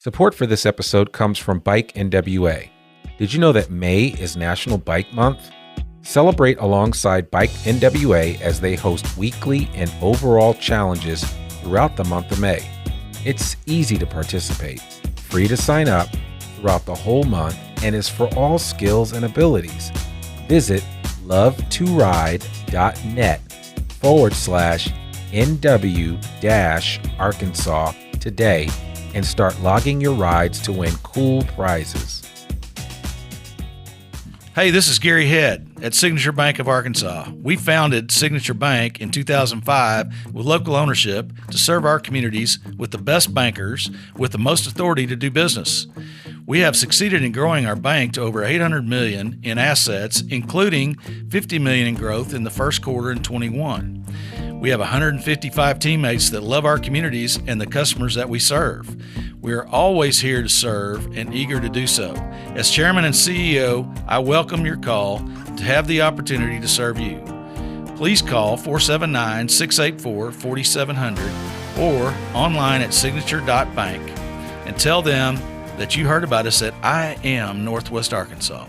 Support for this episode comes from Bike NWA. Did you know that May is National Bike Month? Celebrate alongside Bike NWA as they host weekly and overall challenges throughout the month of May. It's easy to participate, free to sign up throughout the whole month, and is for all skills and abilities. Visit love2ride.net/NW-Arkansas today and start logging your rides to win cool prizes. Hey, this is Gary Head at Signature Bank of Arkansas. We founded Signature Bank in 2005 with local ownership to serve our communities with the best bankers with the most authority to do business. We have succeeded in growing our bank to over $800 million in assets, including $50 million in growth in the first quarter in 21. We have 155 teammates that love our communities and the customers that we serve. We are always here to serve and eager to do so. As Chairman and CEO, I welcome your call to have the opportunity to serve you. Please call 479-684-4700 or online at signature.bank and tell them that you heard about us at I Am Northwest Arkansas.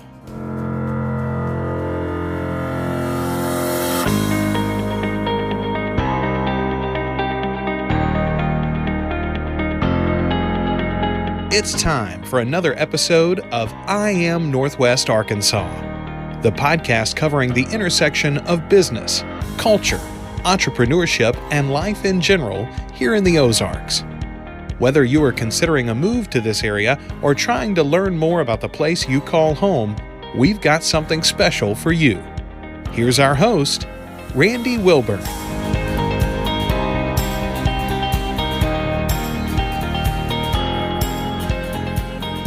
It's time for another episode of I Am Northwest Arkansas, the podcast covering the intersection of business, culture, entrepreneurship, and life in general here in the Ozarks. Whether you are considering a move to this area or trying to learn more about the place you call home, we've got something special for you. Here's our host, Randy Wilburn.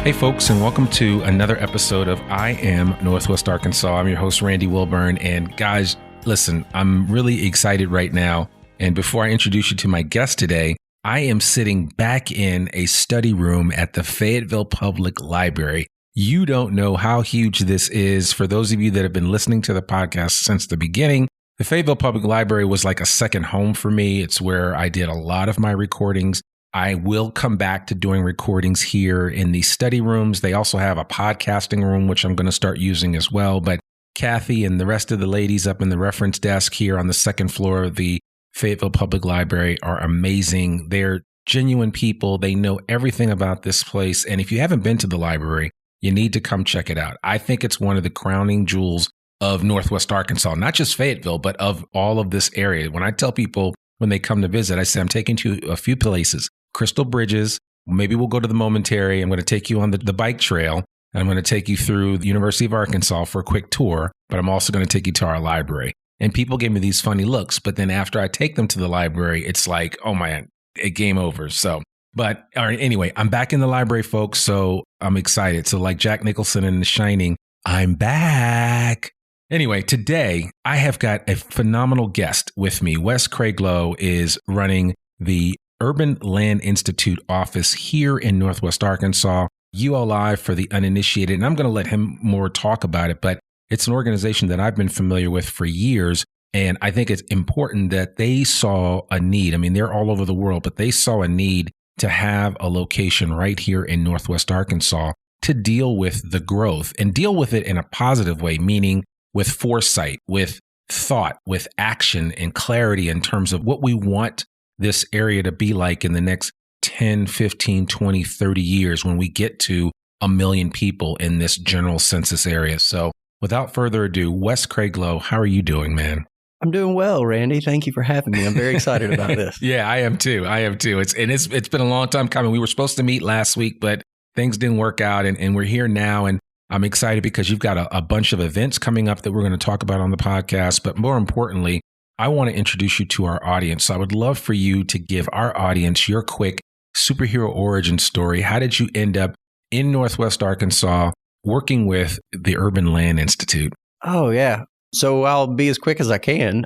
Hey folks, and welcome to another episode of I Am Northwest Arkansas. I'm your host, Randy Wilburn, and guys, listen, I'm really excited right now. And before I introduce you to my guest today, I am sitting back in a study room at the Fayetteville Public Library. You don't know how huge this is. For those of you that have been listening to the podcast since the beginning, the Fayetteville Public Library was like a second home for me. It's where I did a lot of my recordings. I will come back to doing recordings here in the study rooms. They also have a podcasting room, which I'm going to start using as well. But Kathy and the rest of the ladies up in the reference desk here on the second floor of the Fayetteville Public Library are amazing. They're genuine people. They know everything about this place. And if you haven't been to the library, you need to come check it out. I think it's one of the crowning jewels of Northwest Arkansas, not just Fayetteville, but of all of this area. When I tell people when they come to visit, I say, I'm taking you to a few places. Crystal Bridges. Maybe we'll go to the Momentary. I'm going to take you on the bike trail. I'm going to take you through the University of Arkansas for a quick tour, but I'm also going to take you to our library. And people give me these funny looks, but then after I take them to the library, it's like, oh man, game over. So, but all right, anyway, I'm back in the library, folks. So I'm excited. So like Jack Nicholson in The Shining, I'm back. Anyway, today I have got a phenomenal guest with me. Wes Craiglow is running the Urban Land Institute office here in Northwest Arkansas, ULI for the uninitiated. And I'm going to let him more talk about it, but it's an organization that I've been familiar with for years. And I think it's important that they saw a need. I mean, they're all over the world, but they saw a need to have a location right here in Northwest Arkansas to deal with the growth and deal with it in a positive way, meaning with foresight, with thought, with action and clarity in terms of what we want this area to be like in the next 10, 15, 20, 30 years when we get to 1 million people in this general census area. So without further ado, Wes Craiglow, how are you doing, man? I'm doing well, Randy. Thank you for having me. I'm very excited about this. Yeah, I am too. It's been a long time coming. We were supposed to meet last week, but things didn't work out and we're here now. And I'm excited because you've got a bunch of events coming up that we're going to talk about on the podcast. But more importantly, I want to introduce you to our audience. So I would love for you to give our audience your quick superhero origin story. How did you end up in Northwest Arkansas working with the Urban Land Institute? Oh, yeah. So I'll be as quick as I can.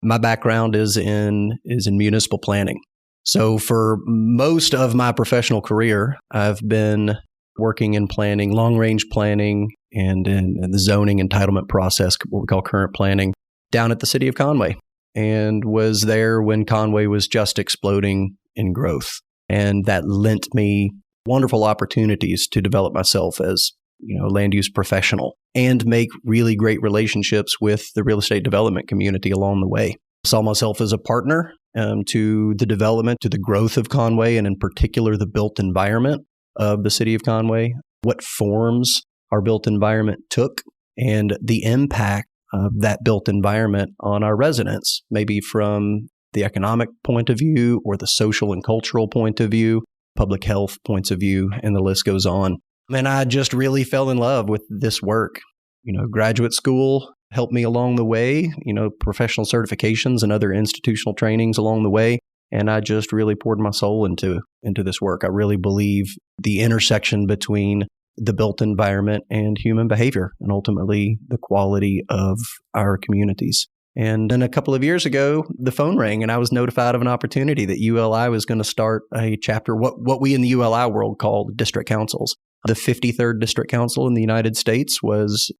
My background is in municipal planning. So for most of my professional career, I've been working in planning, long-range planning, and in the zoning entitlement process, what we call current planning, down at the city of Conway, and was there when Conway was just exploding in growth. And that lent me wonderful opportunities to develop myself as, land use professional and make really great relationships with the real estate development community along the way. I saw myself as a partner to the development, to the growth of Conway, and in particular, the built environment of the city of Conway, what forms our built environment took, and the impact of that built environment on our residents, maybe from the economic point of view or the social and cultural point of view, public health points of view, and the list goes on. And I just really fell in love with this work. Graduate school helped me along the way, professional certifications and other institutional trainings along the way. And I just really poured my soul into this work. I really believe the intersection between the built environment and human behavior, and ultimately the quality of our communities. And then a couple of years ago, the phone rang and I was notified of an opportunity that ULI was going to start a chapter, what we in the ULI world call district councils. The 53rd District Council in the United States was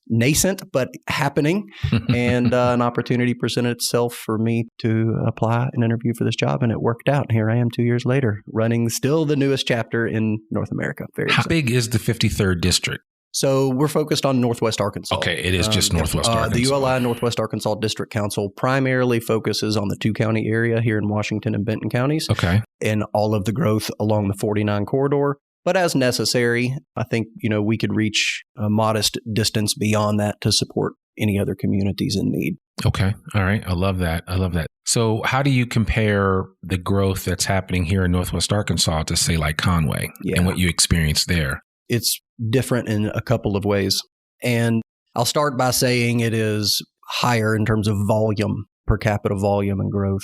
nascent, but happening. And an opportunity presented itself for me to apply and interview for this job. And it worked out. And here I am 2 years later, running still the newest chapter in North America. How big is the 53rd District? So we're focused on Northwest Arkansas. Okay, it is just Northwest Arkansas. The ULI Northwest Arkansas District Council primarily focuses on the 2-county area here in Washington and Benton counties. Okay. And all of the growth along the 49 corridor. But as necessary, I think, we could reach a modest distance beyond that to support any other communities in need. Okay. All right. I love that. So how do you compare the growth that's happening here in Northwest Arkansas to, say, like Conway and what you experienced there? It's different in a couple of ways. And I'll start by saying it is higher in terms of volume, per capita volume and growth.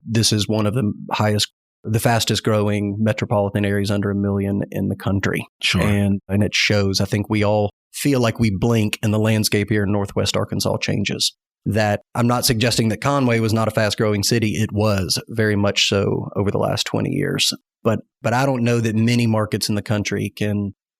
This is one of the fastest growing metropolitan areas under 1 million in the country. Sure. And it shows. I think we all feel like we blink and the landscape here in Northwest Arkansas changes. That I'm not suggesting that Conway was not a fast growing city. It was very much so over the last 20 years. But I don't know that many markets in the country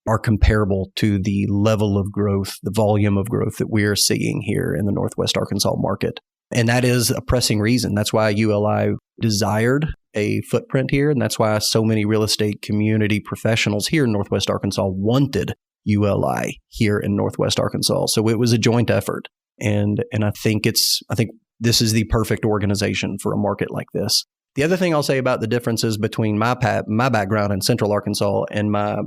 are comparable to the level of growth, the volume of growth that we are seeing here in the Northwest Arkansas market. And that is a pressing reason. That's why ULI desired a footprint here. And that's why so many real estate community professionals here in Northwest Arkansas wanted ULI here in Northwest Arkansas. So it was a joint effort. And I think this is the perfect organization for a market like this. The other thing I'll say about the differences between my background in Central Arkansas and my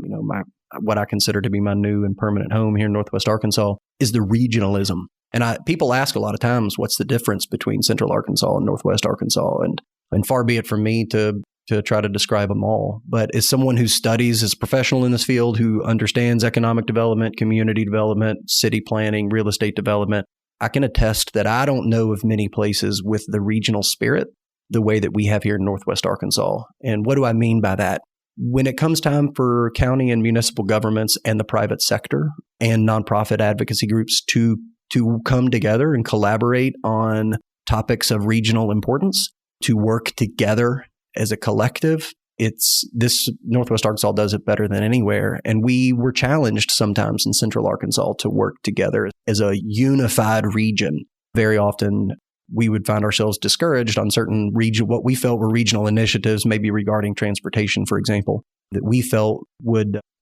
what I consider to be my new and permanent home here in Northwest Arkansas is the regionalism. And people ask a lot of times, what's the difference between Central Arkansas and Northwest Arkansas? And far be it from me to try to describe them all. But as someone who studies, as a professional in this field, who understands economic development, community development, city planning, real estate development, I can attest that I don't know of many places with the regional spirit the way that we have here in Northwest Arkansas. And what do I mean by that? When it comes time for county and municipal governments and the private sector and nonprofit advocacy groups to come together and collaborate on topics of regional importance, to work together as a collective, this Northwest Arkansas does it better than anywhere. And we were challenged sometimes in Central Arkansas to work together as a unified region. Very often we would find ourselves discouraged on certain what we felt were regional initiatives, maybe regarding transportation, for example, that we felt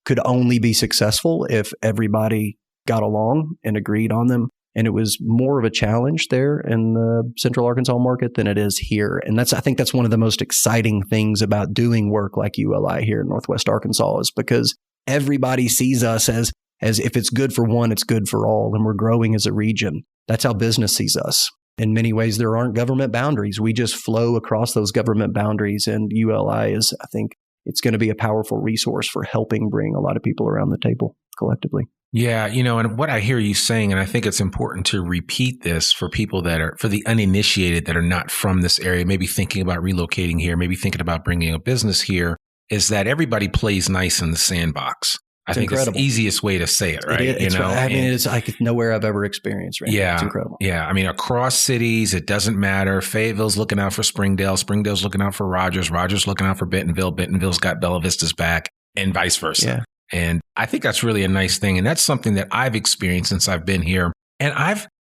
could only be successful if everybody got along and agreed on them. And it was more of a challenge there in the Central Arkansas market than it is here. And I think that's one of the most exciting things about doing work like ULI here in Northwest Arkansas, is because everybody sees us as if it's good for one, it's good for all, and we're growing as a region. That's how business sees us. In many ways, there aren't government boundaries. We just flow across those government boundaries. And ULI I think it's going to be a powerful resource for helping bring a lot of people around the table collectively. Yeah, and what I hear you saying, and I think it's important to repeat this for people for the uninitiated that are not from this area, maybe thinking about relocating here, maybe thinking about bringing a business here, is that everybody plays nice in the sandbox. I think it's the easiest way to say it, right? It's like nowhere I've ever experienced. Right? Yeah, it's incredible. Yeah, I mean, across cities, it doesn't matter. Fayetteville's looking out for Springdale. Springdale's looking out for Rogers. Rogers looking out for Bentonville. Bentonville's got Bella Vista's back, and vice versa. Yeah. And I think that's really a nice thing. And that's something that I've experienced since I've been here. And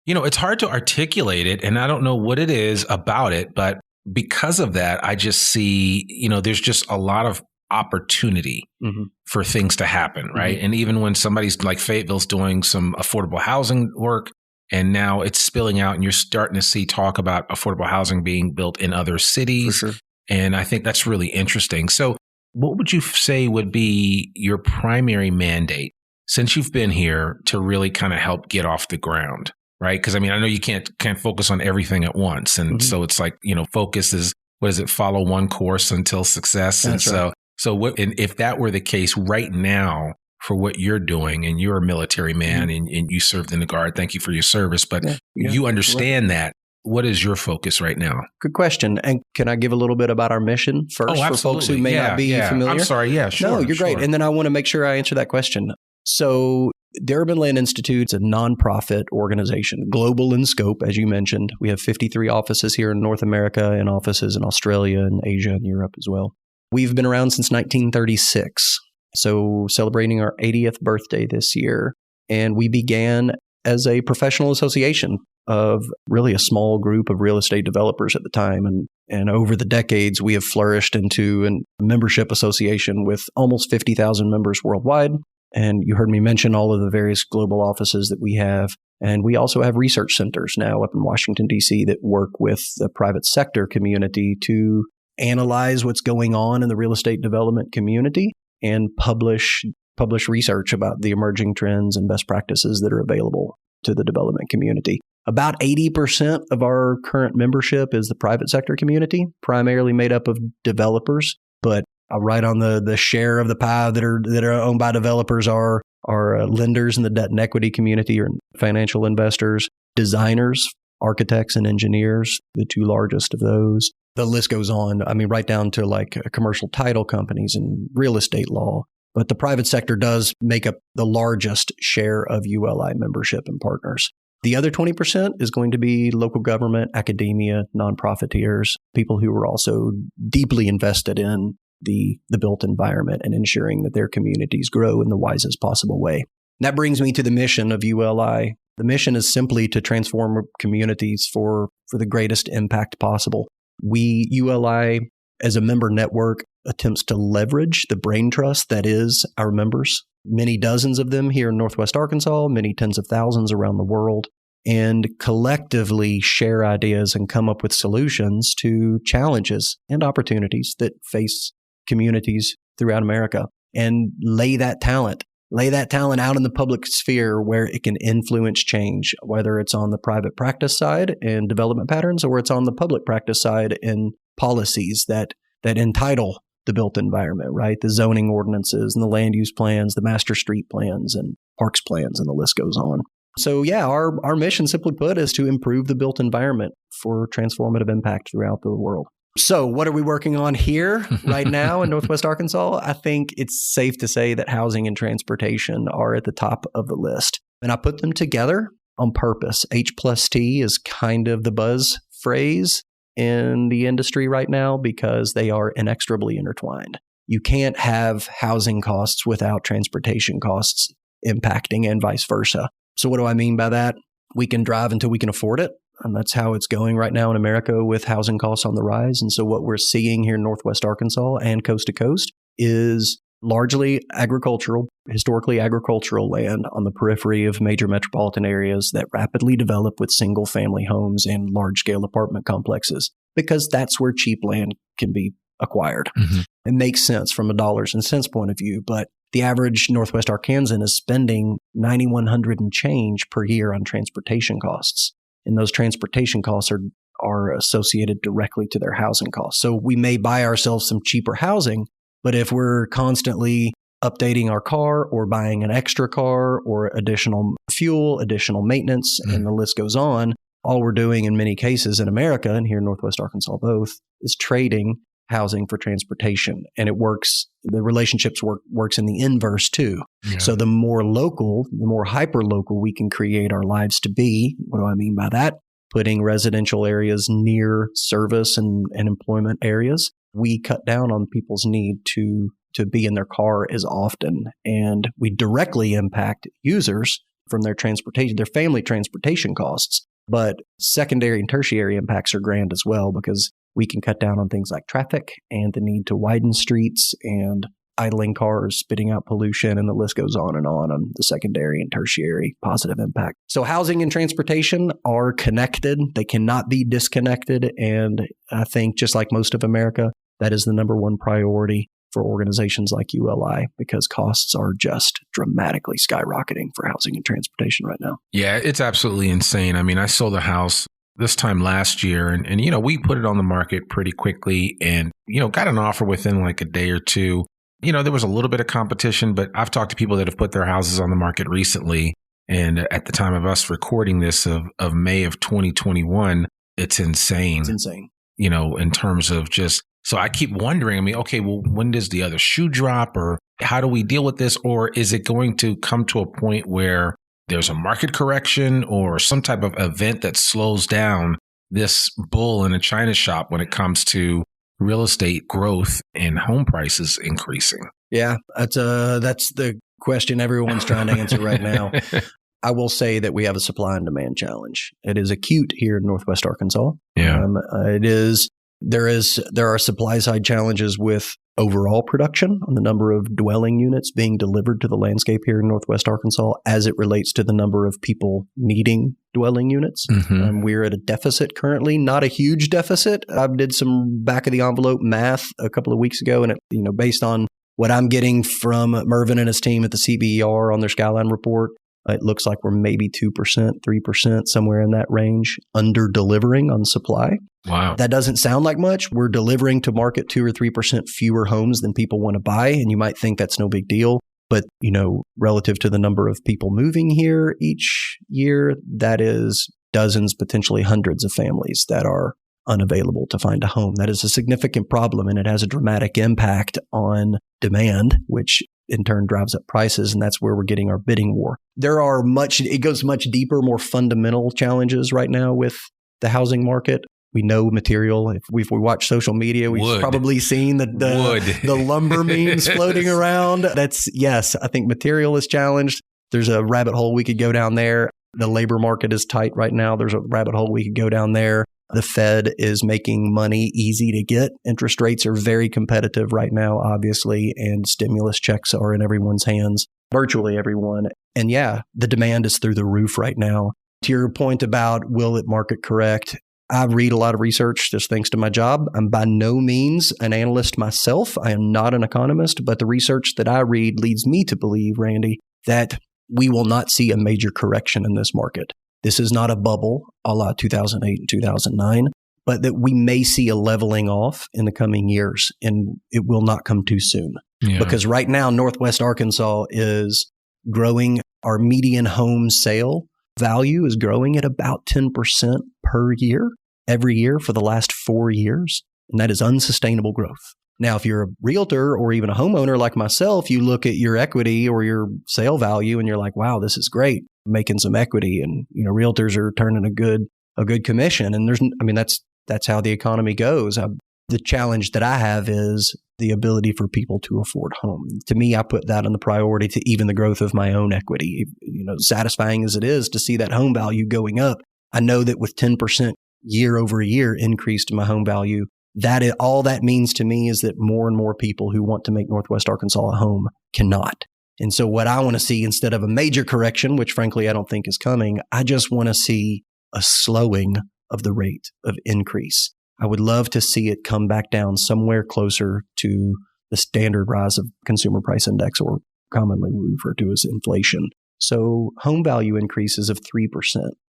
it's hard to articulate it, and I don't know what it is about it, but because of that, I just see, there's just a lot of opportunity for things to happen, right? And even when somebody's like Fayetteville's doing some affordable housing work, and now it's spilling out and you're starting to see talk about affordable housing being built in other cities. For sure. And I think that's really interesting. So what would you say would be your primary mandate since you've been here to really kind of help get off the ground, right? Because I mean, I know you can't focus on everything at once. And so it's like, focus is, what is it? Follow one course until success. That's and so what, and if that were the case right now for what you're doing, and you're a military man and you served in the Guard, thank you for your service, but you understand that. What is your focus right now? Good question. And can I give a little bit about our mission first for folks who may not be familiar? I'm sorry. Yeah, sure. No, you're great. And then I want to make sure I answer that question. So the Urban Land Institute is a nonprofit organization, global in scope, as you mentioned. We have 53 offices here in North America and offices in Australia and Asia and Europe as well. We've been around since 1936, so celebrating our 80th birthday this year. And we began as a professional association of really a small group of real estate developers at the time. And over the decades, we have flourished into a membership association with almost 50,000 members worldwide. And you heard me mention all of the various global offices that we have. And we also have research centers now up in Washington, D.C. that work with the private sector community to analyze what's going on in the real estate development community and publish research about the emerging trends and best practices that are available to the development community. About 80% of our current membership is the private sector community, primarily made up of developers, but right on the share of the pie that are owned by developers are lenders in the debt and equity community, or financial investors, designers, architects and engineers, the two largest of those. The list goes on. I mean, right down to like commercial title companies and real estate law. But the private sector does make up the largest share of ULI membership and partners. The other 20% is going to be local government, academia, nonprofiteers, people who are also deeply invested in the built environment and ensuring that their communities grow in the wisest possible way. And that brings me to the mission of ULI. The mission is simply to transform communities for the greatest impact possible. ULI, as a member network, attempts to leverage the brain trust that is our members, many dozens of them here in Northwest Arkansas, many tens of thousands around the world, and collectively share ideas and come up with solutions to challenges and opportunities that face communities throughout America, and lay that talent out in the public sphere where it can influence change, whether it's on the private practice side and development patterns, or it's on the public practice side in policies that entitle the built environment, right? The zoning ordinances and the land use plans, the master street plans and parks plans, and the list goes on. So yeah, our mission, simply put, is to improve the built environment for transformative impact throughout the world. So what are we working on here right now in Northwest Arkansas? I think it's safe to say that housing and transportation are at the top of the list. And I put them together on purpose. H+T is kind of the buzz phrase in the industry right now because they are inextricably intertwined. You can't have housing costs without transportation costs impacting, and vice versa. So what do I mean by that? We can drive until we can afford it. And that's how it's going right now in America with housing costs on the rise. And so what we're seeing here in Northwest Arkansas and coast to coast is largely historically agricultural land on the periphery of major metropolitan areas that rapidly develop with single family homes and large scale apartment complexes, because that's where cheap land can be acquired. Mm-hmm. It makes sense from a dollars and cents point of view, but the average Northwest Arkansan is spending $9,100 and change per year on transportation costs. And those transportation costs are associated directly to their housing costs. So we may buy ourselves some cheaper housing, but if we're constantly updating our car or buying an extra car or additional fuel, additional maintenance, and the list goes on, all we're doing in many cases in America, and here in Northwest Arkansas both, is trading housing for transportation. And it works, the relationships works in the inverse too. Yeah. So the more local, the more hyper-local we can create our lives to be. What do I mean by that? Putting residential areas near service and employment areas. We cut down on people's need to be in their car as often. And we directly impact users from their transportation, their family transportation costs. But secondary and tertiary impacts are grand as well, because we can cut down on things like traffic and the need to widen streets and idling cars, spitting out pollution, and the list goes on the secondary and tertiary positive impact. So housing and transportation are connected. They cannot be disconnected. And I think just like most of America, that is the number one priority for organizations like ULI because costs are just dramatically skyrocketing for housing and transportation right now. Yeah, it's absolutely insane. I mean, I sold a house this time last year and we put it on the market pretty quickly and, got an offer within like a day or two. There was a little bit of competition, but I've talked to people that have put their houses on the market recently. And at the time of us recording this of May of 2021, it's insane. It's insane. In terms of just, so I keep wondering, okay, well, when does the other shoe drop or how do we deal with this? Or is it going to come to a point where there's a market correction or some type of event that slows down this bull in a china shop when it comes to real estate growth and home prices increasing? Yeah, that's the question everyone's trying to answer right now. I will say that we have a supply and demand challenge. It is acute here in Northwest Arkansas. Yeah, there are supply side challenges with overall production on the number of dwelling units being delivered to the landscape here in Northwest Arkansas as it relates to the number of people needing dwelling units. Mm-hmm. We're at a deficit currently, not a huge deficit. I did some back of the envelope math a couple of weeks ago, and based on what I'm getting from Mervin and his team at the CBER on their Skyline report, it looks like we're maybe 2%, 3%, somewhere in that range, under delivering on supply. Wow. That doesn't sound like much. We're delivering to market 2 or 3% fewer homes than people want to buy. And you might think that's no big deal. But, relative to the number of people moving here each year, that is dozens, potentially hundreds of families that are unavailable to find a home. That is a significant problem, and it has a dramatic impact on demand, which in turn drives up prices, and that's where we're getting our bidding war. It goes much deeper, more fundamental challenges right now with the housing market. We know material. If we watch social media, we've probably seen the lumber memes floating around. Yes, I think material is challenged. There's a rabbit hole we could go down there. The labor market is tight right now. There's a rabbit hole we could go down there. The Fed is making money easy to get. Interest rates are very competitive right now, obviously, and stimulus checks are in everyone's hands, virtually everyone. And yeah, the demand is through the roof right now. To your point about will it market correct, I read a lot of research just thanks to my job. I'm by no means an analyst myself. I am not an economist, but the research that I read leads me to believe, Randy, that we will not see a major correction in this market. This is not a bubble a la 2008 and 2009, but that we may see a leveling off in the coming years, and it will not come too soon. Yeah. Because right now, Northwest Arkansas is growing. Our median home sale value is growing at about 10% per year, every year for the last 4 years, and that is unsustainable growth. Now, if you're a realtor or even a homeowner like myself, you look at your equity or your sale value and you're like, wow, this is great, making some equity. And, realtors are turning a good commission. And that's how the economy goes. The challenge that I have is the ability for people to afford home. To me, I put that on the priority to even the growth of my own equity. Satisfying as it is to see that home value going up, I know that with 10% year over year increase to my home value, all that means to me is that more and more people who want to make Northwest Arkansas a home cannot. And so what I want to see, instead of a major correction, which frankly I don't think is coming, I just want to see a slowing of the rate of increase. I would love to see it come back down somewhere closer to the standard rise of consumer price index, or commonly referred to as inflation. So home value increases of 3%,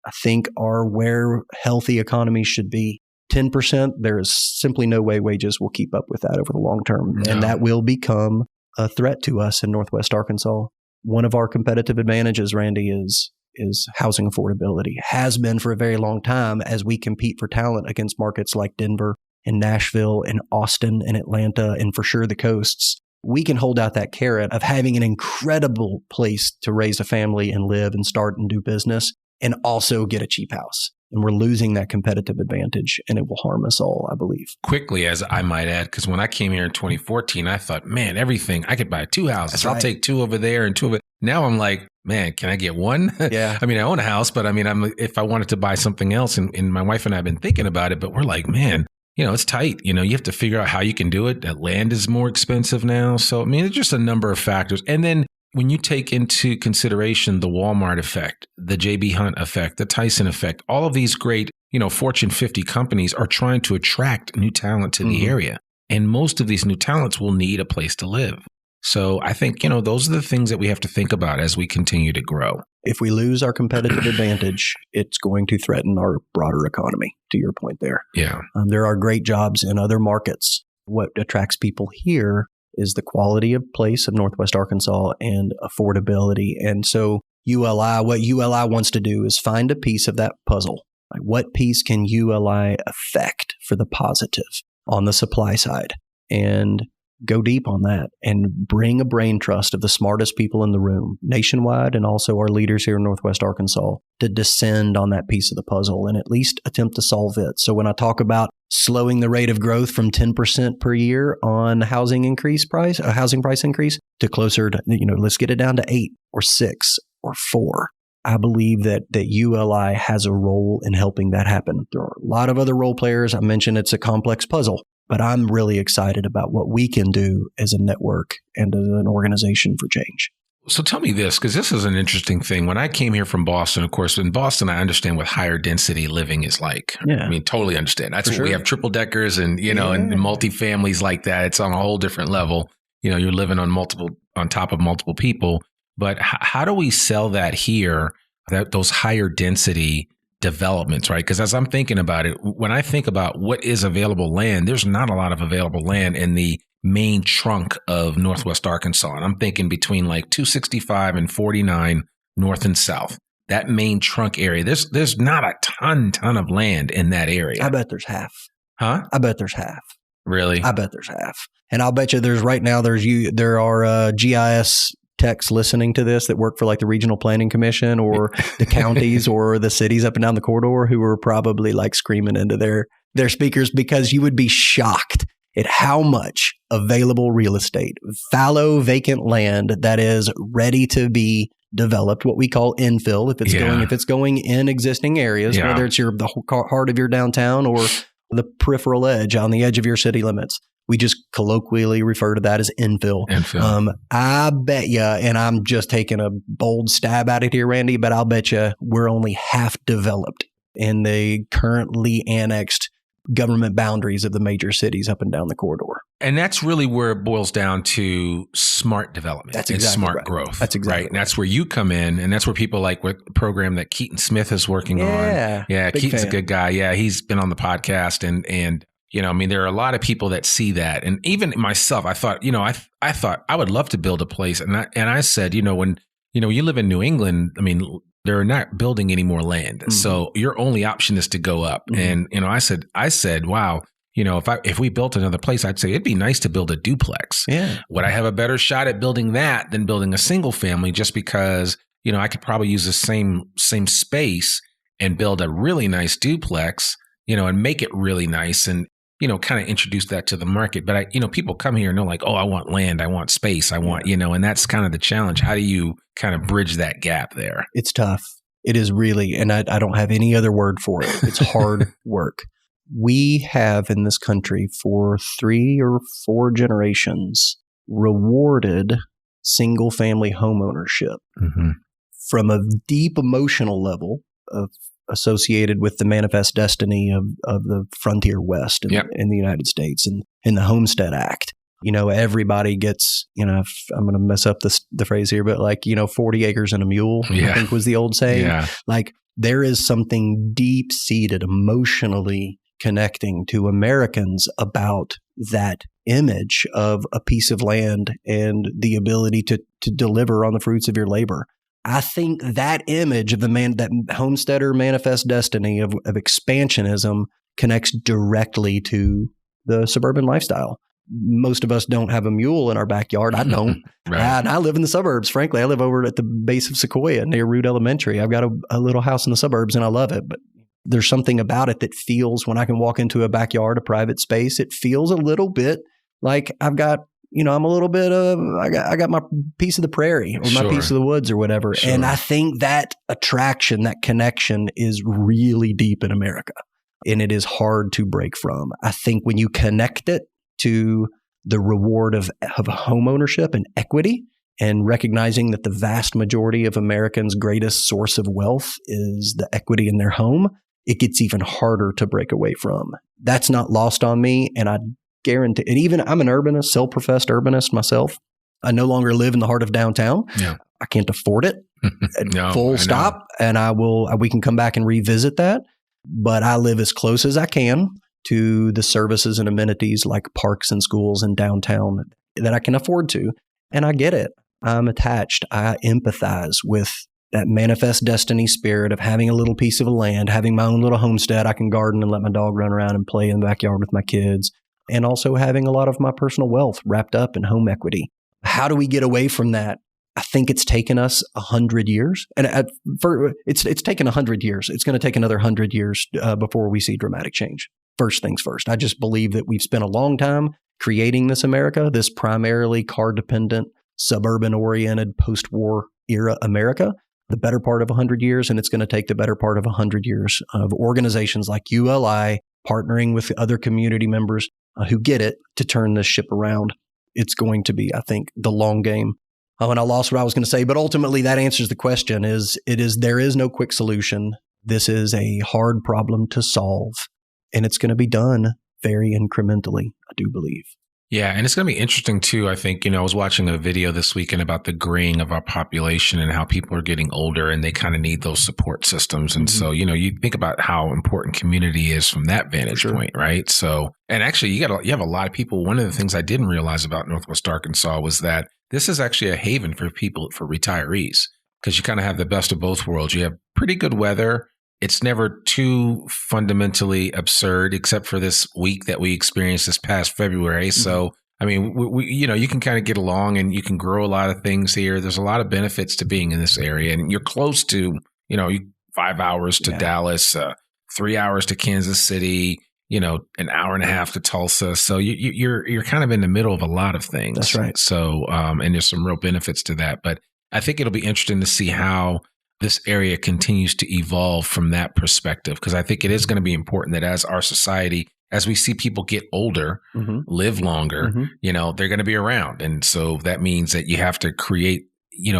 I think, are where healthy economies should be. 10%, there is simply no way wages will keep up with that over the long term. No. And that will become a threat to us in Northwest Arkansas. One of our competitive advantages, Randy, is housing affordability. Has been for a very long time as we compete for talent against markets like Denver and Nashville and Austin and Atlanta and for sure the coasts. We can hold out that carrot of having an incredible place to raise a family and live and start and do business and also get a cheap house. And we're losing that competitive advantage, and it will harm us all, I believe. Quickly, as I might add, because when I came here in 2014, I thought, man, everything, I could buy 2 houses. That's I'll right. take 2 over there and 2 over. Now I'm like, man, can I get 1? Yeah. I own a house, but if I wanted to buy something else, and my wife and I have been thinking about it, but we're like, man, it's tight. You have to figure out how you can do it. That land is more expensive now. So, there's just a number of factors. And then when you take into consideration the Walmart effect, the J.B. Hunt effect, the Tyson effect, all of these great, Fortune 50 companies are trying to attract new talent to the area. And most of these new talents will need a place to live. So I think, those are the things that we have to think about as we continue to grow. If we lose our competitive advantage, it's going to threaten our broader economy, to your point there. Yeah. There are great jobs in other markets. What attracts people here is the quality of place of Northwest Arkansas and affordability. And so what ULI wants to do is find a piece of that puzzle. Like, what piece can ULI affect for the positive on the supply side? And go deep on that and bring a brain trust of the smartest people in the room nationwide, and also our leaders here in Northwest Arkansas, to descend on that piece of the puzzle and at least attempt to solve it. So when I talk about slowing the rate of growth from 10% per year on housing price increase to closer to, let's get it down to 8 or 6 or 4. I believe that ULI has a role in helping that happen. There are a lot of other role players. I mentioned it's a complex puzzle, but I'm really excited about what we can do as a network and as an organization for change. So tell me this, because this is an interesting thing. When I came here from Boston, of course, in Boston, I understand what higher density living is like. Yeah. Totally understand. That's what we have, triple deckers and, and multifamilies like that. It's on a whole different level. You're living on top of multiple people. But how do we sell that here, those higher density developments, right? Because as I'm thinking about it, when I think about what is available land, there's not a lot of available land in the main trunk of Northwest Arkansas. And I'm thinking between like 265 and 49 north and south. That main trunk area, there's not a ton of land in that area. I bet there's half. Huh? I bet there's half. Really? I bet there's half. And I'll bet you there are GIS techs listening to this that work for like the Regional Planning Commission or the counties or the cities up and down the corridor who are probably like screaming into their speakers, because you would be shocked at how much available real estate, fallow vacant land that is ready to be developed, what we call infill, if it's going in existing areas, whether it's the heart of your downtown or the peripheral edge on the edge of your city limits. We just colloquially refer to that as infill. I bet you, and I'm just taking a bold stab at it here, Randy, but I'll bet you we're only half developed in the currently annexed government boundaries of the major cities up and down the corridor. And that's really where it boils down to smart development. That's exactly smart right. growth. That's exactly right. And that's where you come in, and that's where people like what program that Keaton Smith is working on. Yeah, Keaton's a good guy. Yeah, he's been on the podcast, and there are a lot of people that see that. And even myself, I thought, I thought I would love to build a place. And I said, when, you live in New England, they're not building any more land. Mm-hmm. So your only option is to go up. Mm-hmm. And, I said, wow, if we built another place, I'd say it'd be nice to build a duplex. Yeah. Would I have a better shot at building that than building a single family, just because, I could probably use the same space and build a really nice duplex, and make it really nice and, kind of introduce that to the market. But people come here and they're like, oh, I want land, I want space, I want, and that's kind of the challenge. How do you kind of bridge that gap there? It's tough. It is really, and I don't have any other word for it. It's hard work. We have in this country for 3 or 4 generations rewarded single family home ownership from a deep emotional level associated with the manifest destiny of the frontier West in the United States and in the Homestead Act. Everybody gets, I'm going to mess up the phrase here, but 40 acres and a mule, I think was the old saying. Yeah. Like, there is something deep seated emotionally connecting to Americans about that image of a piece of land and the ability to deliver on the fruits of your labor. I think that image of that homesteader manifest destiny of expansionism connects directly to the suburban lifestyle. Most of us don't have a mule in our backyard. I don't. Right. And I live in the suburbs. Frankly, I live over at the base of Sequoia near Root Elementary. I've got a little house in the suburbs and I love it. But there's something about it that feels, when I can walk into a backyard, a private space, it feels a little bit like I've got, I'm a little bit of, I got my piece of the prairie or my piece of the woods or whatever. Sure. And I think that attraction, that connection is really deep in America. and it is hard to break from. I think when you connect it to the reward of home ownership and equity, and recognizing that the vast majority of Americans' greatest source of wealth is the equity in their home, it gets even harder to break away from. That's not lost on me. And I guarantee, and even I'm an urbanist, self-professed urbanist myself. I no longer live in the heart of downtown. Yeah. I can't afford it. Full stop. And we can come back and revisit that. But I live as close as I can to the services and amenities like parks and schools and downtown that I can afford to. And I get it. I'm attached. I empathize with that manifest destiny spirit of having a little piece of land, having my own little homestead. I can garden and let my dog run around and play in the backyard with my kids, and also having a lot of my personal wealth wrapped up in home equity. How do we get away from that? I think it's taken us 100 years. And it's taken 100 years. It's going to take another 100 years before we see dramatic change. First things first. I just believe that we've spent a long time creating this America, this primarily car-dependent, suburban-oriented, post-war era America, the better part of 100 years, and it's going to take the better part of 100 years of organizations like ULI partnering with other community members who get it to turn this ship around. It's going to be, I think, the long game. And I lost what I was going to say, but ultimately that answers the question. There is no quick solution. This is a hard problem to solve, and it's going to be done very incrementally, I do believe. Yeah. And it's going to be interesting too. I think, I was watching a video this weekend about the graying of our population and how people are getting older and they kind of need those support systems. And so, you think about how important community is from that vantage point, right? So, and actually you have a lot of people. One of the things I didn't realize about Northwest Arkansas was that this is actually a haven for people, for retirees, because you kind of have the best of both worlds. You have pretty good weather. It's never too fundamentally absurd, except for this week that we experienced this past February. So, I mean, we you can kind of get along and you can grow a lot of things here. There's a lot of benefits to being in this area, and you're close to, 5 hours to Dallas, 3 hours to Kansas City, an hour and a half to Tulsa. So you're kind of in the middle of a lot of things. That's right. So, and there's some real benefits to that. But I think it'll be interesting to see how this area continues to evolve from that perspective, because I think it is going to be important that as our society, as we see people get older, live longer, they're going to be around. And so that means that you have to create,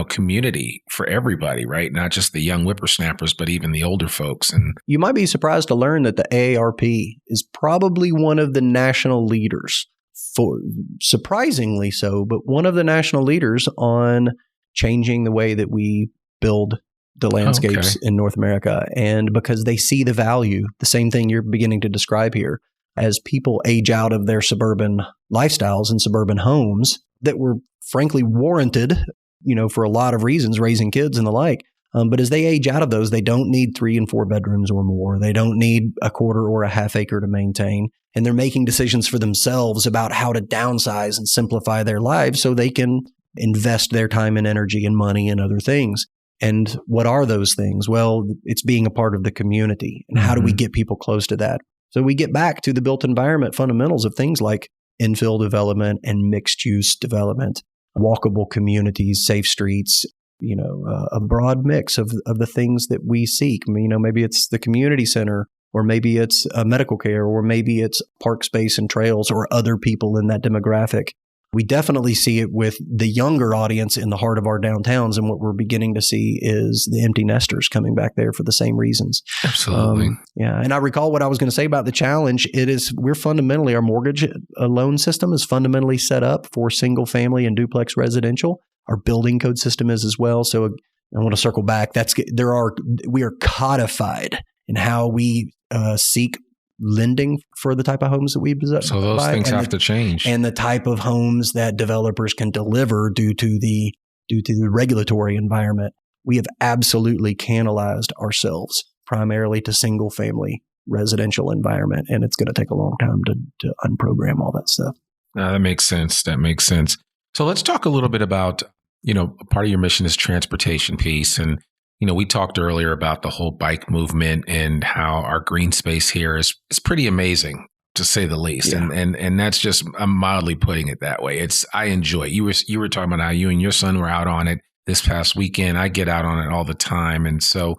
community for everybody, right? Not just the young whippersnappers, but even the older folks. And you might be surprised to learn that the AARP is probably one of the national leaders, surprisingly so, but one of the national leaders on changing the way that we build the landscapes in North America. And because they see the value, the same thing you're beginning to describe here, as people age out of their suburban lifestyles and suburban homes that were frankly warranted, for a lot of reasons, raising kids and the like. But as they age out of those, they don't need 3 and 4 bedrooms or more. They don't need a quarter or a half acre to maintain. And they're making decisions for themselves about how to downsize and simplify their lives so they can invest their time and energy and money in other things. And what are those things? Well, it's being a part of the community. And how do we get people close to that? So we get back to the built environment fundamentals of things like infill development and mixed use development, walkable communities, safe streets, a broad mix of the things that we seek. Maybe it's the community center, or maybe it's medical care, or maybe it's park space and trails, or other people in that demographic. We definitely see it with the younger audience in the heart of our downtowns. And what we're beginning to see is the empty nesters coming back there for the same reasons. Absolutely. And I recall what I was going to say about the challenge. We're fundamentally, our mortgage loan system is fundamentally set up for single family and duplex residential. Our building code system is as well. So I want to circle back. We are codified in how we seek lending for the type of homes that we buy. So those things have to change. And the type of homes that developers can deliver due to the regulatory environment. We have absolutely canalized ourselves primarily to single family residential environment. And it's going to take a long time to unprogram all that stuff. That makes sense. So let's talk a little bit about, part of your mission is transportation piece. And we talked earlier about the whole bike movement and how our green space here is pretty amazing, to say the least. Yeah. And that's just, I'm mildly putting it that way. I enjoy it. You were talking about how you and your son were out on it this past weekend. I get out on it all the time. And so,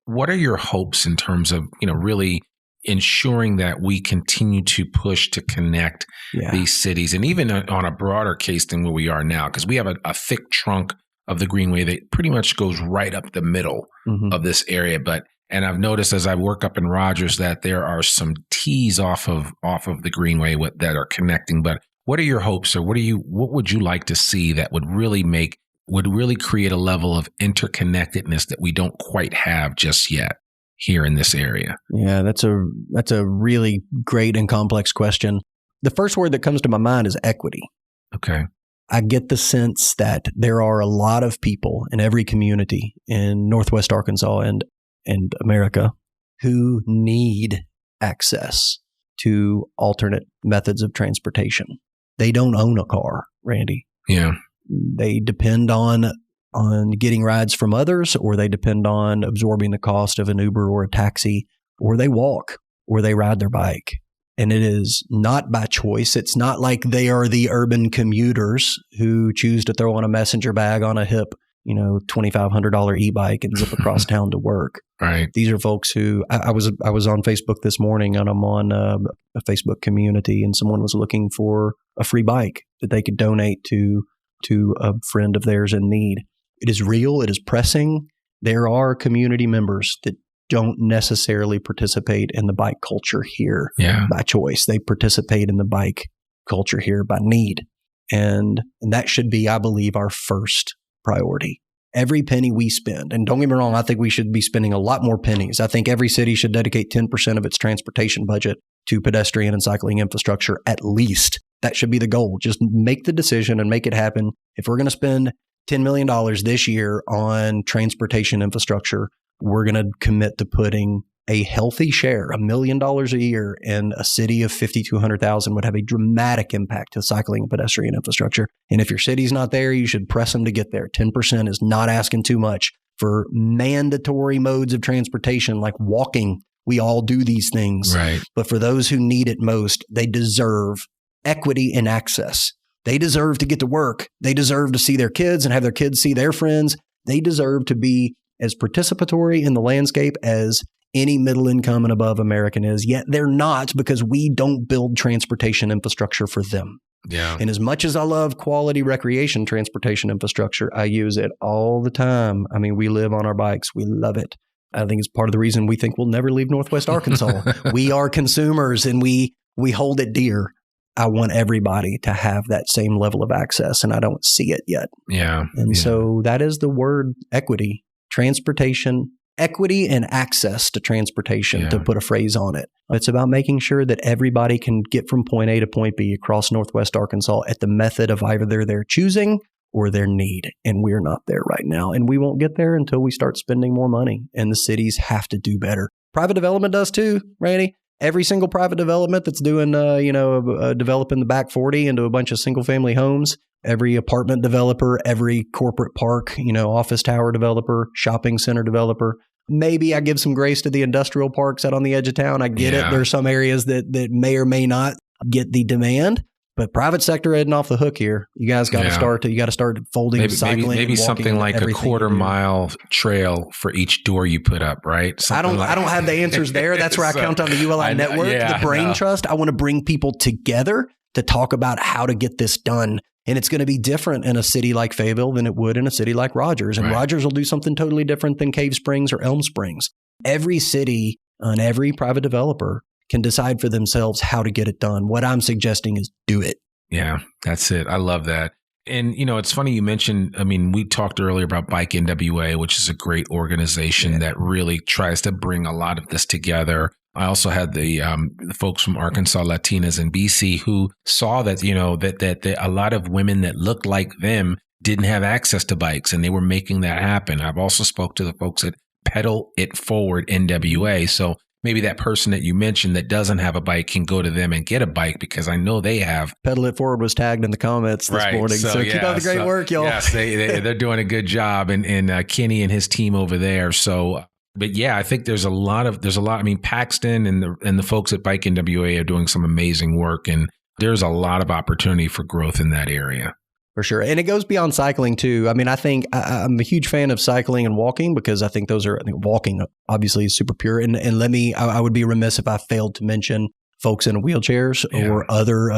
what are your hopes in terms of, really ensuring that we continue to push to connect these cities, and even on a broader case than where we are now, because we have a thick trunk of the Greenway that pretty much goes right up the middle of this area. And I've noticed as I work up in Rogers that there are some T's off of the Greenway that are connecting. But what are your hopes, or what would you like to see that would really create a level of interconnectedness that we don't quite have just yet here in this area? Yeah, that's a really great and complex question. The first word that comes to my mind is equity. Okay. I get the sense that there are a lot of people in every community in Northwest Arkansas and America who need access to alternate methods of transportation. They don't own a car, Randy. Yeah. They depend on getting rides from others, or they depend on absorbing the cost of an Uber or a taxi, or they walk, or they ride their bike. And it is not by choice. It's not like they are the urban commuters who choose to throw on a messenger bag on a hip, $2,500 e-bike and zip across town to work. Right. These are folks who I was on Facebook this morning, and I'm on a Facebook community, and someone was looking for a free bike that they could donate to a friend of theirs in need. It is real. It is pressing. There are community members that don't necessarily participate in the bike culture here by choice. They participate in the bike culture here by need. And that should be, I believe, our first priority. Every penny we spend, and don't get me wrong, I think we should be spending a lot more pennies. I think every city should dedicate 10% of its transportation budget to pedestrian and cycling infrastructure at least. That should be the goal. Just make the decision and make it happen. If we're going to spend $10 million this year on transportation infrastructure, we're going to commit to putting a healthy share, $1 million a year, in a city of 50 to 100,000 would have a dramatic impact to cycling and pedestrian infrastructure. And if your city's not there, you should press them to get there. 10% is not asking too much for mandatory modes of transportation like walking. We all do these things. Right. But for those who need it most, they deserve equity and access. They deserve to get to work. They deserve to see their kids and have their kids see their friends. They deserve to be as participatory in the landscape as any middle income and above American is, yet they're not, because we don't build transportation infrastructure for them. Yeah. And as much as I love quality recreation transportation infrastructure, I use it all the time. I mean, we live on our bikes. We love it. I think it's part of the reason we think we'll never leave Northwest Arkansas. We are consumers and we hold it dear. I want everybody to have that same level of access, and I don't see it yet. Yeah. And so that is the word equity, transportation, equity and access to transportation, to put a phrase on it. It's about making sure that everybody can get from point A to point B across Northwest Arkansas at the method of either their choosing or their need. And we're not there right now. And we won't get there until we start spending more money. And the cities have to do better. Private development does too, Randy. Every single private development that's doing, developing the back 40 into a bunch of single family homes, every apartment developer, every corporate park, office tower developer, shopping center developer. Maybe I give some grace to the industrial parks out on the edge of town. I get it. There's some areas that may or may not get the demand, but private sector heading off the hook here. You guys got to start folding cycling. Maybe something like a quarter-mile trail for each door you put up, right? I don't have the answers there. That's where I count on the ULI network, the brain trust. I want to bring people together to talk about how to get this done. And it's going to be different in a city like Fayetteville than it would in a city like Rogers. And Rogers will do something totally different than Cave Springs or Elm Springs. Every city and every private developer can decide for themselves how to get it done. What I'm suggesting is do it. Yeah, that's it. I love that. And, it's funny you mentioned, we talked earlier about Bike NWA, which is a great organization that really tries to bring a lot of this together. I also had the folks from Arkansas Latinas in BC who saw that, that a lot of women that looked like them didn't have access to bikes, and they were making that happen. I've also spoke to the folks at Pedal It Forward NWA. So maybe that person that you mentioned that doesn't have a bike can go to them and get a bike, because I know they have. Pedal It Forward was tagged in the comments this morning. So keep up the great work, y'all. Yes, they're doing a good job, and Kenny and his team over there. So, but yeah, I think there's a lot. Paxton and the folks at Bike NWA are doing some amazing work, and there's a lot of opportunity for growth in that area. For sure. And it goes beyond cycling too. I mean, I think I'm a huge fan of cycling and walking because I think walking obviously is super pure. And I would be remiss if I failed to mention folks in wheelchairs or other,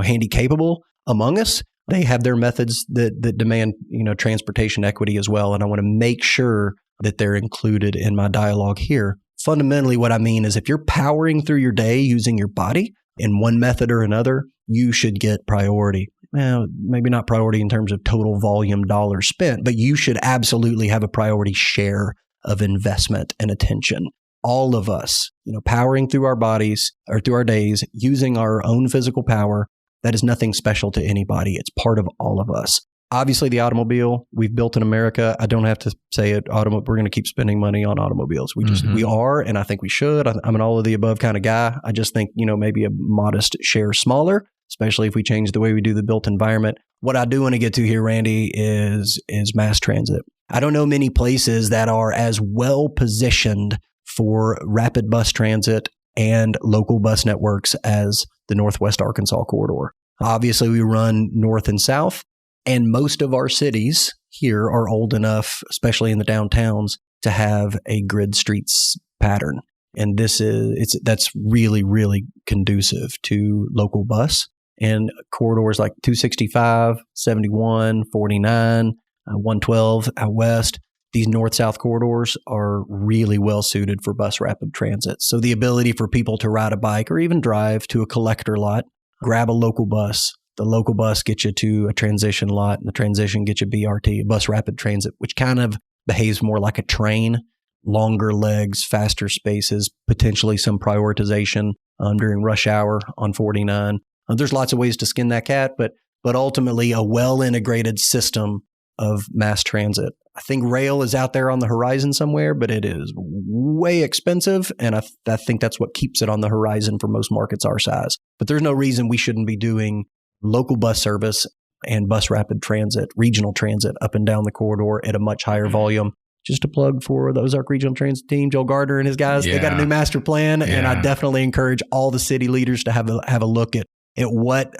handy capable among us. They have their methods that demand, transportation equity as well. And I want to make sure that they're included in my dialogue here. Fundamentally, what I mean is if you're powering through your day using your body in one method or another, you should get priority. Well, maybe not priority in terms of total volume dollars spent, but you should absolutely have a priority share of investment and attention. All of us, powering through our bodies or through our days, using our own physical power, that is nothing special to anybody. It's part of all of us. Obviously, the automobile we've built in America, I don't have to say it. We're going to keep spending money on automobiles. We are, and I think we should. I'm an all of the above kind of guy. I just think, maybe a modest share smaller, especially if we change the way we do the built environment. What I do want to get to here, Randy, is mass transit. I don't know many places that are as well positioned for rapid bus transit and local bus networks as the Northwest Arkansas corridor. Obviously, we run north and south, and most of our cities here are old enough, especially in the downtowns, to have a grid streets pattern. And that's really, really conducive to local bus. And corridors like 265, 71, 49, 112 out west, these north-south corridors are really well suited for bus rapid transit. So the ability for people to ride a bike or even drive to a collector lot, grab a local bus. The local bus gets you to a transition lot, and the transition gets you BRT, a bus rapid transit, which kind of behaves more like a train, longer legs, faster spaces, potentially some prioritization during rush hour on 49. There's lots of ways to skin that cat, but ultimately a well-integrated system of mass transit. I think rail is out there on the horizon somewhere, but it is way expensive, and I think that's what keeps it on the horizon for most markets our size. But there's no reason we shouldn't be doing local bus service and bus rapid transit, regional transit up and down the corridor at a much higher volume. Just a plug for the Ozark Regional Transit Team, Joel Gardner and his guys. They got a new master plan, and I definitely encourage all the city leaders to have a look at what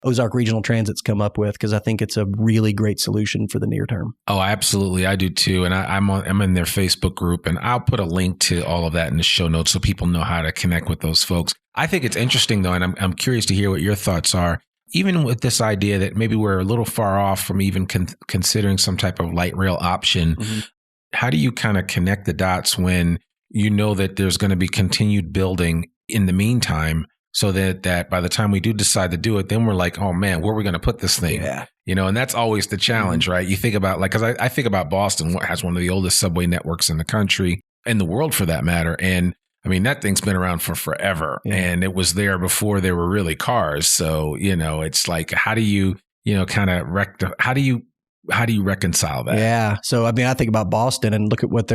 Ozark Regional Transit's come up with, because I think it's a really great solution for the near term. Oh, absolutely. I do too. And I'm in their Facebook group, and I'll put a link to all of that in the show notes so people know how to connect with those folks. I think it's interesting though, and I'm curious to hear what your thoughts are. Even with this idea that maybe we're a little far off from even considering some type of light rail option, how do you kind of connect the dots when you know that there's going to be continued building in the meantime, so that by the time we do decide to do it, then we're like, oh man, where are we going to put this thing? Yeah. And that's always the challenge, right? You think about because I think about Boston, what has one of the oldest subway networks in the country, in the world for that matter. And I mean, that thing's been around for forever, and it was there before there were really cars. So, it's like, how do you, how do you reconcile that? Yeah. So, I mean, I think about Boston and look at what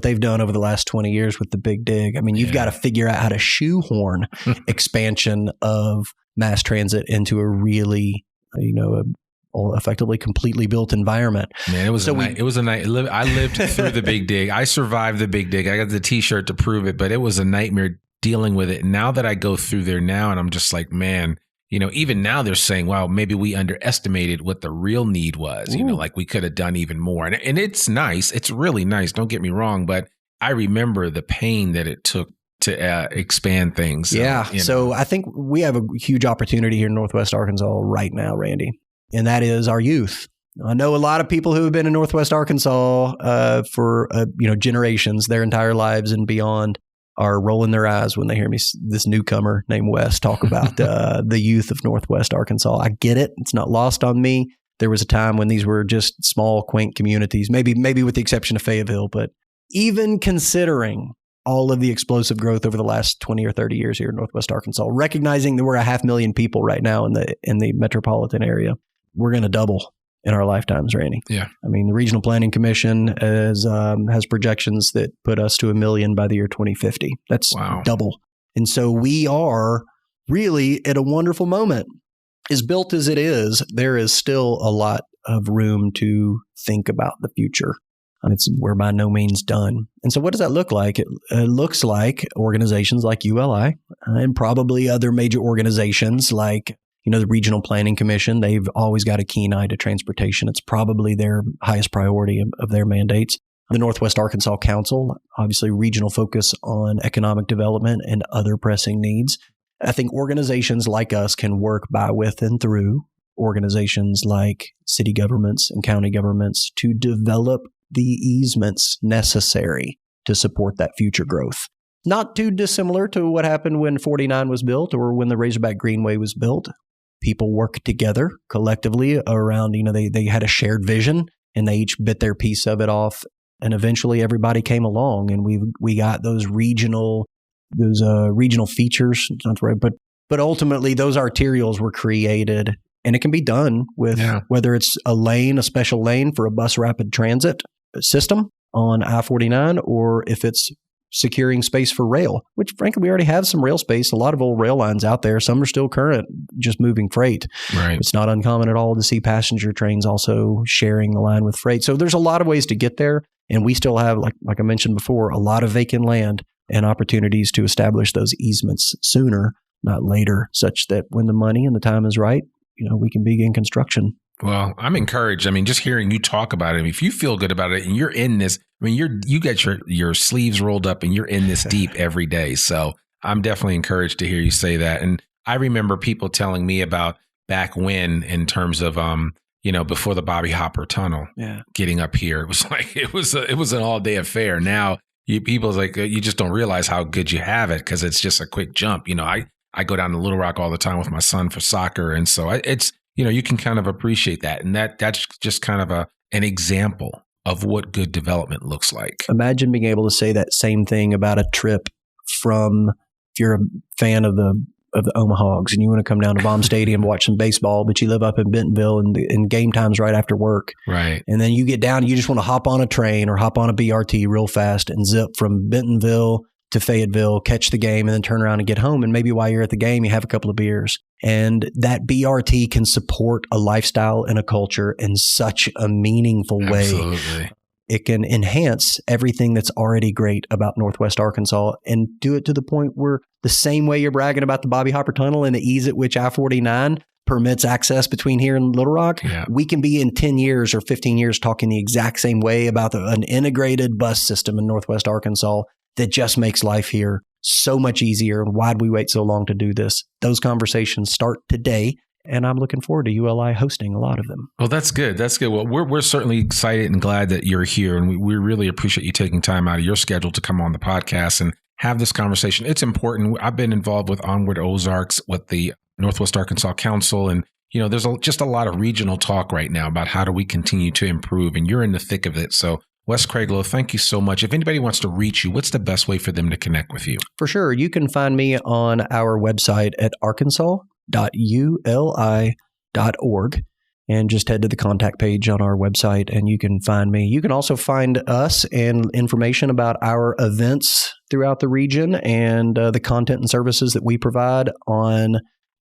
they've done over the last 20 years with the Big Dig. I mean, you've got to figure out how to shoehorn expansion of mass transit into a really, effectively completely built environment. Man, it was a night. I lived through the Big Dig. I survived the Big Dig. I got the T-shirt to prove it, but it was a nightmare dealing with it. Now that I go through there now, and I'm just like, man, even now they're saying, wow, maybe we underestimated what the real need was. Like we could have done even more. And it's nice. It's really nice. Don't get me wrong, but I remember the pain that it took to expand things. So I think we have a huge opportunity here in Northwest Arkansas right now, Randy. And that is our youth. I know a lot of people who have been in Northwest Arkansas for generations, their entire lives and beyond, are rolling their eyes when they hear me, this newcomer named Wes, talk about the youth of Northwest Arkansas. I get it; it's not lost on me. There was a time when these were just small, quaint communities, maybe with the exception of Fayetteville. But even considering all of the explosive growth over the last 20 or 30 years here in Northwest Arkansas, recognizing that we're 500,000 people right now in the metropolitan area. We're going to double in our lifetimes, Randy. Yeah. I mean, the Regional Planning Commission has projections that put us to 1 million by the year 2050. That's double. And so we are really at a wonderful moment. As built as it is, there is still a lot of room to think about the future. We're by no means done. And so what does that look like? It looks like organizations like ULI and probably other major organizations like The Regional Planning Commission, they've always got a keen eye to transportation. It's probably their highest priority of their mandates. The Northwest Arkansas Council, obviously regional focus on economic development and other pressing needs. I think organizations like us can work by, with, and through organizations like city governments and county governments to develop the easements necessary to support that future growth. Not too dissimilar to what happened when 49 was built or when the Razorback Greenway was built. People worked together collectively around, they had a shared vision and they each bit their piece of it off. And eventually everybody came along and we got those regional features, not right, but ultimately those arterials were created, and it can be done with whether it's a special lane for a bus rapid transit system on I-49, or if it's securing space for rail, which frankly, we already have some rail space, a lot of old rail lines out there. Some are still current, just moving freight. Right. It's not uncommon at all to see passenger trains also sharing the line with freight. So there's a lot of ways to get there. And we still have, like I mentioned before, a lot of vacant land and opportunities to establish those easements sooner, not later, such that when the money and the time is right, we can begin construction. Well, I'm encouraged. I mean, just hearing you talk about it, if you feel good about it and you're in this, you get your sleeves rolled up and you're in this deep every day. So I'm definitely encouraged to hear you say that. And I remember people telling me about back when, in terms of, before the Bobby Hopper Tunnel, getting up here, it was like, it was an all day affair. Now people's like, you just don't realize how good you have it because it's just a quick jump. I go down to Little Rock all the time with my son for soccer. And so it's, you can kind of appreciate that. And that's just kind of an example of what good development looks like. Imagine being able to say that same thing about a trip from, if you're a fan of the Omaha Hogs and you want to come down to Baum Stadium, watch some baseball, but you live up in Bentonville and game time's right after work. Right. And then you get down, you just want to hop on a train or hop on a BRT real fast and zip from Bentonville to Fayetteville, catch the game, and then turn around and get home. And maybe while you're at the game, you have a couple of beers. And that BRT can support a lifestyle and a culture in such a meaningful way. Absolutely. It can enhance everything that's already great about Northwest Arkansas and do it to the point where the same way you're bragging about the Bobby Hopper Tunnel and the ease at which I-49 permits access between here and Little Rock, we can be in 10 years or 15 years talking the exact same way about an integrated bus system in Northwest Arkansas that just makes life here so much easier. And why'd we wait so long to do this? Those conversations start today. And I'm looking forward to ULI hosting a lot of them. Well, that's good. That's good. Well, we're certainly excited and glad that you're here. And we really appreciate you taking time out of your schedule to come on the podcast and have this conversation. It's important. I've been involved with Onward Ozarks, with the Northwest Arkansas Council. And, there's just a lot of regional talk right now about how do we continue to improve. And you're in the thick of it. So Wes Craiglow, thank you so much. If anybody wants to reach you, what's the best way for them to connect with you? For sure. You can find me on our website at arkansas.uli.org and just head to the contact page on our website and you can find me. You can also find us and information about our events throughout the region and the content and services that we provide on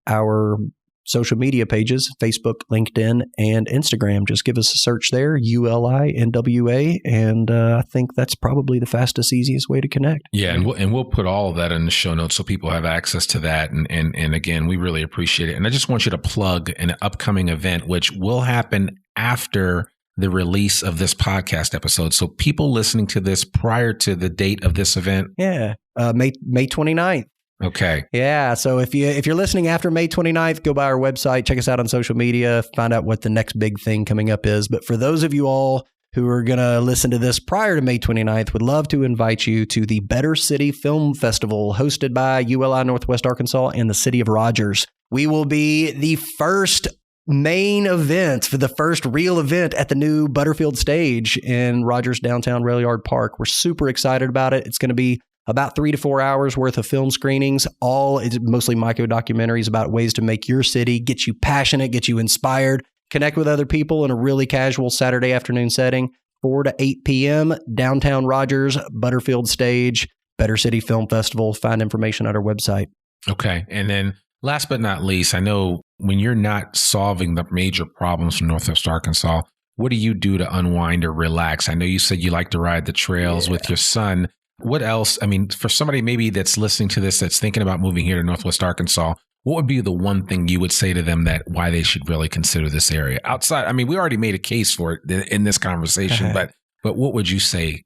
our social media pages, Facebook, LinkedIn, and Instagram. Just give us a search there, ULI-NWA, and I think that's probably the fastest, easiest way to connect. Yeah, and we'll put all of that in the show notes so people have access to that. And again, we really appreciate it. And I just want you to plug an upcoming event, which will happen after the release of this podcast episode. So people listening to this prior to the date of this event. Yeah, May 29th. Okay. Yeah. So if you're listening after May 29th, go by our website, check us out on social media, find out what the next big thing coming up is. But for those of you all who are going to listen to this prior to May 29th, would love to invite you to the Better City Film Festival hosted by ULI Northwest Arkansas and the city of Rogers. We will be the first main event for the first real event at the new Butterfield stage in Rogers Downtown Rail Yard Park. We're super excited about it. It's going to be about 3 to 4 hours worth of film screenings. It's mostly micro-documentaries about ways to make your city, get you passionate, get you inspired, connect with other people in a really casual Saturday afternoon setting. 4 to 8 p.m., downtown Rogers, Butterfield stage, Better City Film Festival. Find information at our website. Okay. And then last but not least, I know when you're not solving the major problems from Northwest Arkansas, what do you do to unwind or relax? I know you said you like to ride the trails with your son. What else? I mean, for somebody maybe that's listening to this, that's thinking about moving here to Northwest Arkansas, what would be the one thing you would say to them that why they should really consider this area outside? I mean, we already made a case for it in this conversation, but what would you say?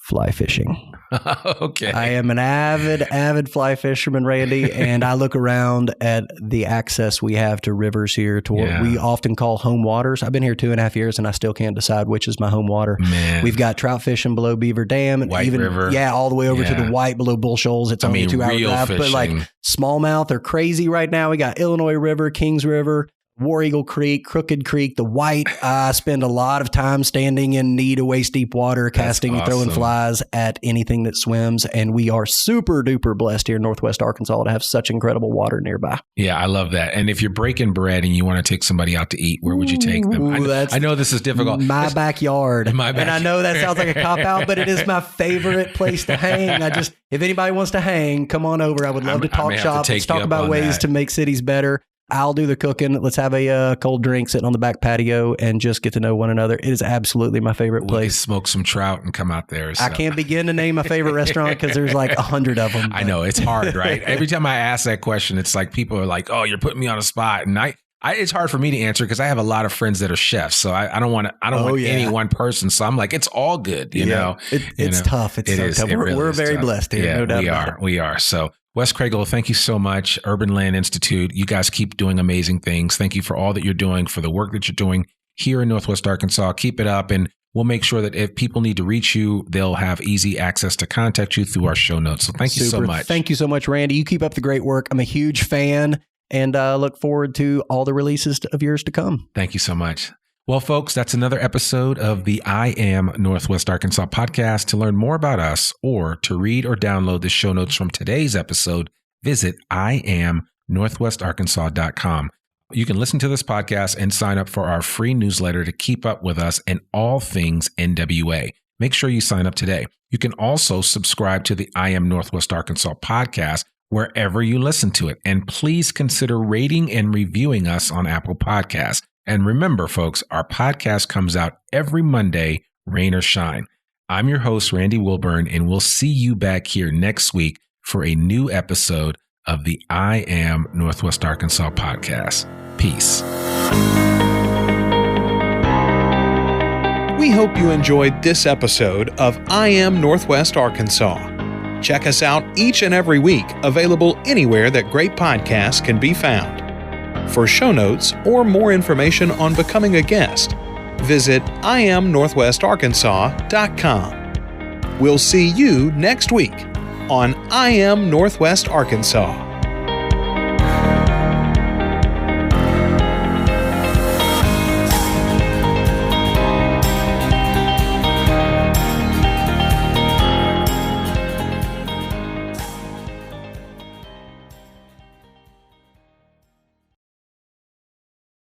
Fly fishing. Okay. I am an avid fly fisherman, Randy, and I look around at the access we have to rivers here to what we often call home waters. I've been here 2.5 years and I still can't decide which is my home water. Man. We've got trout fishing below Beaver Dam and White River. Yeah, all the way over to the White below Bull Shoals. It's only a 2-hour drive, but like smallmouth are crazy right now. We got Illinois River, Kings River, War Eagle Creek, Crooked Creek, the White. I spend a lot of time standing in knee to waist deep water, casting and throwing flies at anything that swims. And we are super duper blessed here in Northwest Arkansas to have such incredible water nearby. Yeah, I love that. And if you're breaking bread and you want to take somebody out to eat, where would you take them? I know this is difficult. My backyard. And I know that sounds like a cop-out, but it is my favorite place to hang. If anybody wants to hang, come on over. I would love to talk shop. Let's talk about ways to make cities better. I'll do the cooking. Let's have a cold drink sitting on the back patio and just get to know one another. It is absolutely my favorite place. We can smoke some trout and come out there. So. I can't begin to name my favorite restaurant because there's like 100 of them. I know. It's hard, right? Every time I ask that question, it's like people are like, oh, you're putting me on a spot. And it's hard for me to answer because I have a lot of friends that are chefs. So I don't want any one person. So I'm like, it's all good, you know. It's tough. It's tough. We're very blessed here. Yeah, no doubt we are. So Wes Craiglow, thank you so much. Urban Land Institute. You guys keep doing amazing things. Thank you for all that you're doing, for the work that you're doing here in Northwest Arkansas. Keep it up. And we'll make sure that if people need to reach you, they'll have easy access to contact you through our show notes. So thank you so much. Thank you so much, Randy. You keep up the great work. I'm a huge fan and look forward to all the releases of yours to come. Thank you so much. Well, folks, that's another episode of the I Am Northwest Arkansas podcast. To learn more about us or to read or download the show notes from today's episode, visit IamNorthwestArkansas.com. You can listen to this podcast and sign up for our free newsletter to keep up with us and all things NWA. Make sure you sign up today. You can also subscribe to the I Am Northwest Arkansas podcast wherever you listen to it. And please consider rating and reviewing us on Apple Podcasts. And remember, folks, our podcast comes out every Monday, rain or shine. I'm your host, Randy Wilburn, and we'll see you back here next week for a new episode of the I Am Northwest Arkansas podcast. Peace. We hope you enjoyed this episode of I Am Northwest Arkansas. Check us out each and every week, available anywhere that great podcasts can be found. For show notes or more information on becoming a guest, visit IamNorthwestArkansas.com. We'll see you next week on I Am Northwest Arkansas.